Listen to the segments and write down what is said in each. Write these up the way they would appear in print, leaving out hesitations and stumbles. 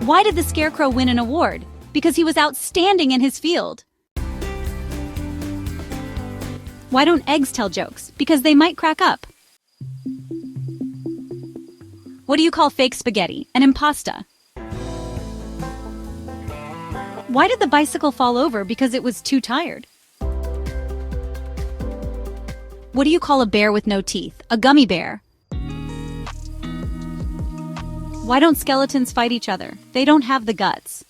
Why did the Scarecrow win an award? Because he was outstanding in his field. Why don't eggs tell jokes? Because they might crack up. What do you call fake spaghetti? An impasta. Why did the bicycle fall over? Because it was too tired. What do you call a bear with no teeth? A gummy bear. Why don't skeletons fight each other? They don't have the guts.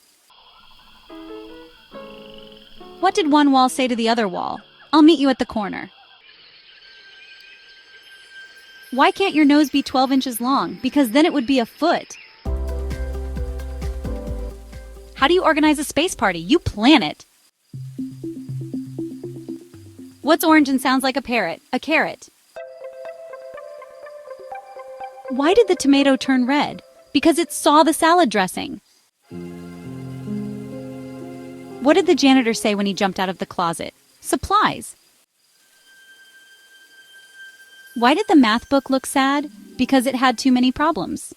What did one wall say to the other wall? I'll meet you at the corner. Why can't your nose be 12 inches long? Because then it would be a foot. How do you organize a space party? You plan it. What's orange and sounds like a parrot? A carrot. Why did the tomato turn red? Because it saw the salad dressing. What did the janitor say when he jumped out of the closet? Supplies. Why did the math book look sad? Because it had too many problems.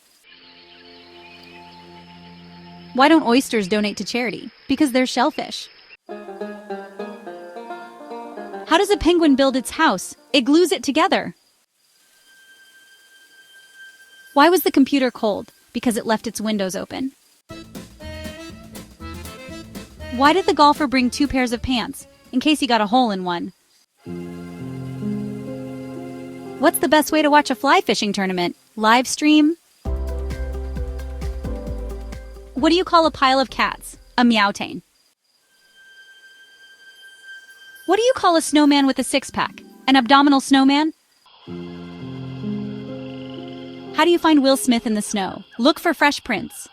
Why don't oysters donate to charity? Because they're shellfish. How does a penguin build its house? It glues it together. Why was the computer cold? Because it left its windows open. Why did the golfer bring 2 pairs of pants? In case he got a hole in one. What's the best way to watch a fly fishing tournament? Live stream? What do you call a pile of cats? A meowtain. What do you call a snowman with a six-pack? An abdominal snowman? How do you find Will Smith in the snow? Look for fresh prints.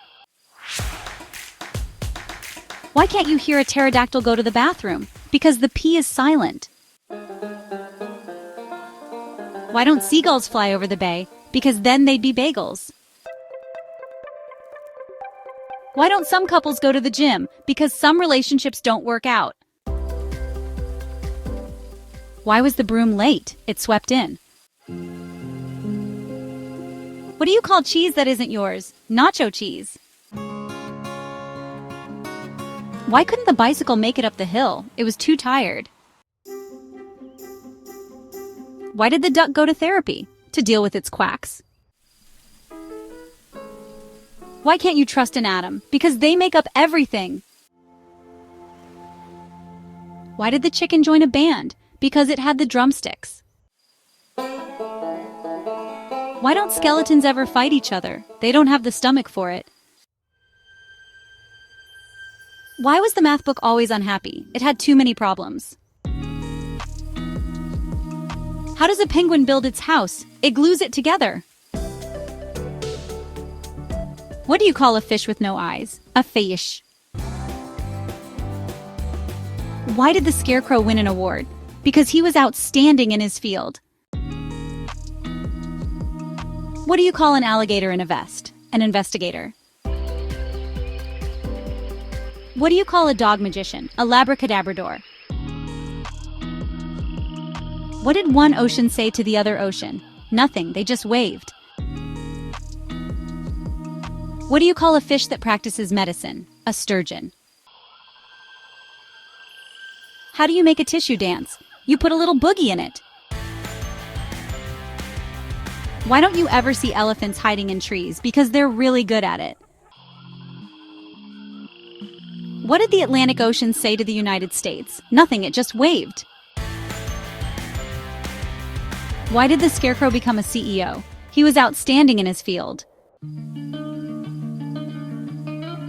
Why can't you hear a pterodactyl go to the bathroom? Because the P is silent. Why don't seagulls fly over the bay? Because then they'd be bagels. Why don't some couples go to the gym? Because some relationships don't work out. Why was the broom late? It swept in. What do you call cheese that isn't yours? Nacho cheese. Why couldn't the bicycle make it up the hill? It was too tired. Why did the duck go to therapy? To deal with its quacks. Why can't you trust an atom? Because they make up everything. Why did the chicken join a band? Because it had the drumsticks. Why don't skeletons ever fight each other? They don't have the stomach for it. Why was the math book always unhappy? It had too many problems. How does a penguin build its house? It glues it together. What do you call a fish with no eyes? A fish. Why did the Scarecrow win an award? Because he was outstanding in his field. What do you call an alligator in a vest? An investigator. What do you call a dog magician? A labracadabrador. What did one ocean say to the other ocean? Nothing, they just waved. What do you call a fish that practices medicine? A sturgeon. How do you make a tissue dance? You put a little boogie in it. Why don't you ever see elephants hiding in trees? Because they're really good at it. What did the Atlantic Ocean say to the United States? Nothing, it just waved. Why did the Scarecrow become a CEO? He was outstanding in his field.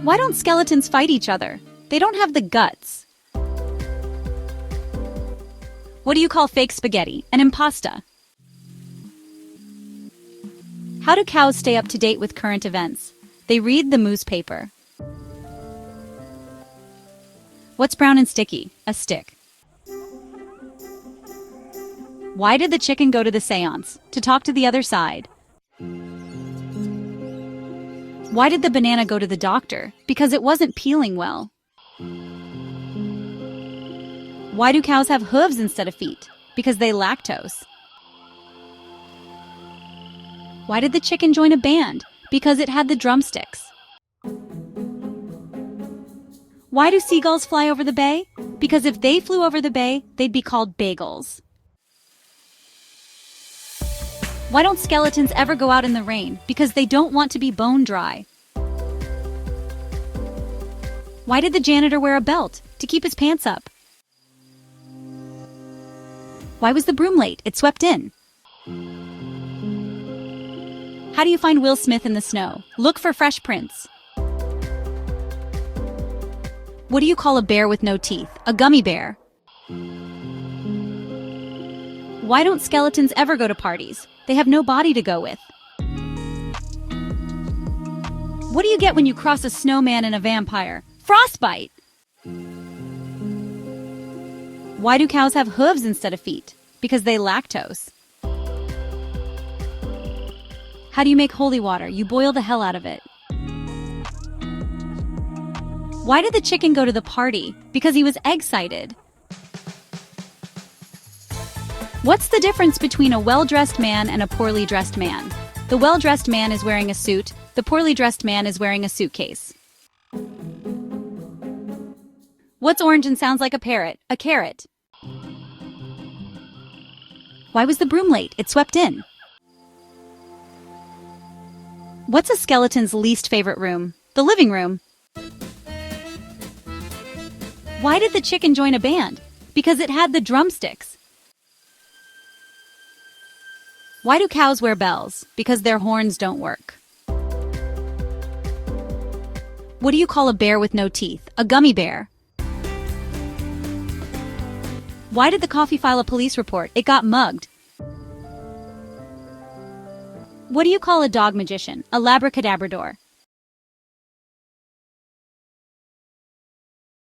Why don't skeletons fight each other? They don't have the guts. What do you call fake spaghetti? An impasta. How do cows stay up to date with current events? They read the newspaper. What's brown and sticky? A stick. Why did the chicken go to the seance? To talk to the other side. Why did the banana go to the doctor? Because it wasn't peeling well. Why do cows have hooves instead of feet? Because they lactose. Why did the chicken join a band? Because it had the drumsticks. Why do seagulls fly over the bay? Because if they flew over the bay, they'd be called bagels. Why don't skeletons ever go out in the rain? Because they don't want to be bone dry. Why did the janitor wear a belt? To keep his pants up. Why was the broom late? It swept in. How do you find Will Smith in the snow? Look for fresh prints. What do you call a bear with no teeth? A gummy bear. Why don't skeletons ever go to parties? They have no body to go with. What do you get when you cross a snowman and a vampire? Frostbite! Why do cows have hooves instead of feet? Because they lactose. How do you make holy water? You boil the hell out of it. Why did the chicken go to the party? Because he was egg-cited. What's the difference between a well-dressed man and a poorly dressed man? The well-dressed man is wearing a suit. The poorly dressed man is wearing a suitcase. What's orange and sounds like a parrot? A carrot. Why was the broom late? It swept in. What's a skeleton's least favorite room? The living room. Why did the chicken join a band? Because it had the drumsticks. Why do cows wear bells? Because their horns don't work. What do you call a bear with no teeth? A gummy bear. Why did the coffee file a police report? It got mugged. What do you call a dog magician? A labracadabrador.